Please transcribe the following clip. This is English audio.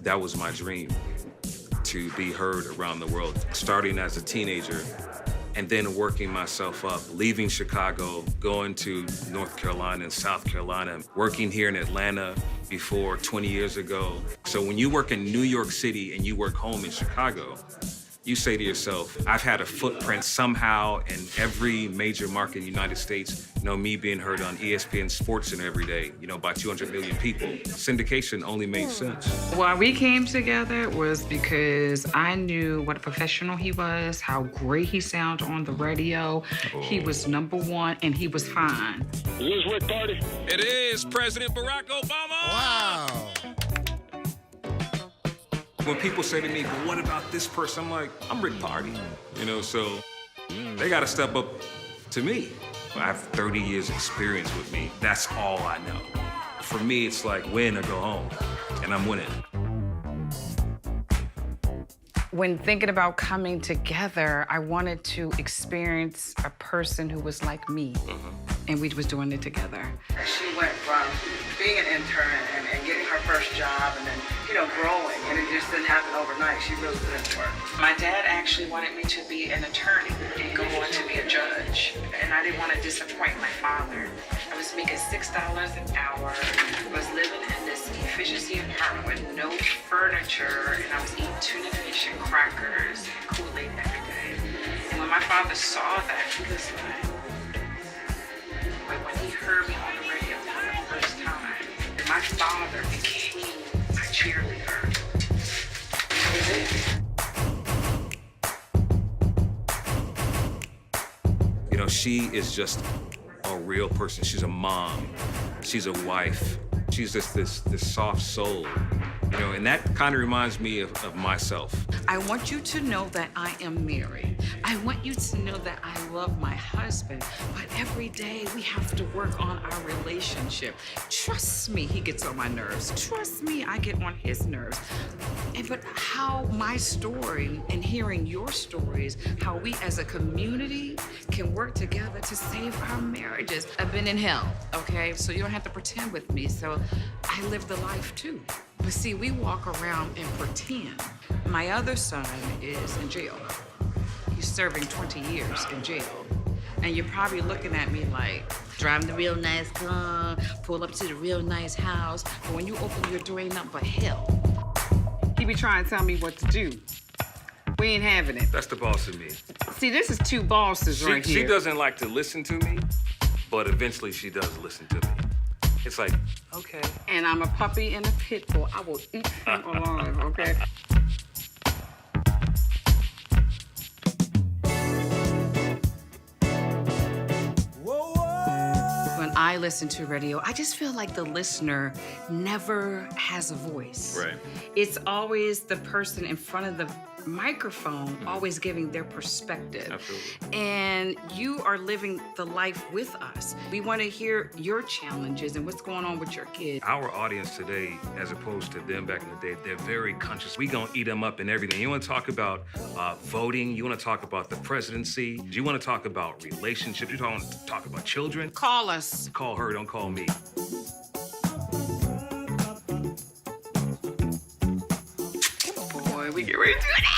That was my dream, to be heard around the world, starting as a teenager and then working myself up, leaving Chicago, going to North Carolina and South Carolina, working here in Atlanta before 20 years ago. So when you work in New York City and you work home in Chicago, you say to yourself, I've had a footprint somehow in every major market in the United States. You know, me being heard on ESPN SportsCenter every day, you know, by 200 million people. Syndication only made sense. Why we came together was because I knew what a professional he was, how great he sounded on the radio. He was #1 and he was fine. Is this Rick Party? It is President Barack Obama. Wow. When people say to me, but what about this person? I'm like, I'm Rick Party, you know, so they gotta step up to me. I have 30 years experience with me. That's all I know. For me, it's like win or go home, and I'm winning. When thinking about coming together, I wanted to experience a person who was like me, and we was doing it together. She went from being an intern and getting her first job and then, you know, growing, and it just didn't happen overnight. She really put in work. My dad actually wanted me to be an attorney and go on to be a judge, and I didn't want to disappoint my father. I was making $6 an hour, was living in this efficiency apartment with no furniture, and I was eating tuna fish and crackers and Kool-Aid every day. And when my father saw that, he was like, but when he heard me on the radio for the first time, my father became my cheerleader. That was it. You know, she is just a real person. She's a mom. She's a wife. She's just this soft soul, you know, and that kind of reminds me of myself. I want you to know that I am married. I want you to know that I love my husband, but every day we have to work on our relationship. Trust me, he gets on my nerves. Trust me, I get on his nerves. But how my story and hearing your stories, how we as a community can work together to save our marriages. I've been in hell, okay? So you don't have to pretend with me. So I live the life too. But see, we walk around and pretend. My other son is in jail. He's serving 20 years in jail. And you're probably looking at me like, driving the real nice car, pull up to the real nice house. But when you open your door, ain't nothing but hell. He be trying to tell me what to do. We ain't having it. That's the boss of me. See, this is two bosses right here. She doesn't like to listen to me, but eventually she does listen to me. It's like, okay. And I'm a puppy and a pit bull. I will eat him alive, okay? When I listen to radio, I just feel like the listener never has a voice. Right. It's always the person in front of the microphone always giving their perspective. Absolutely. And you are living the life with us. We want to hear your challenges and what's going on with your kids. Our audience today, as opposed to them back in the day, they're very conscious. We gonna eat them up and everything. You wanna talk about voting, you wanna talk about the presidency, you wanna talk about relationships, you wanna talk about children. Call us. Call her, don't call me. Boy, we get ready to do that.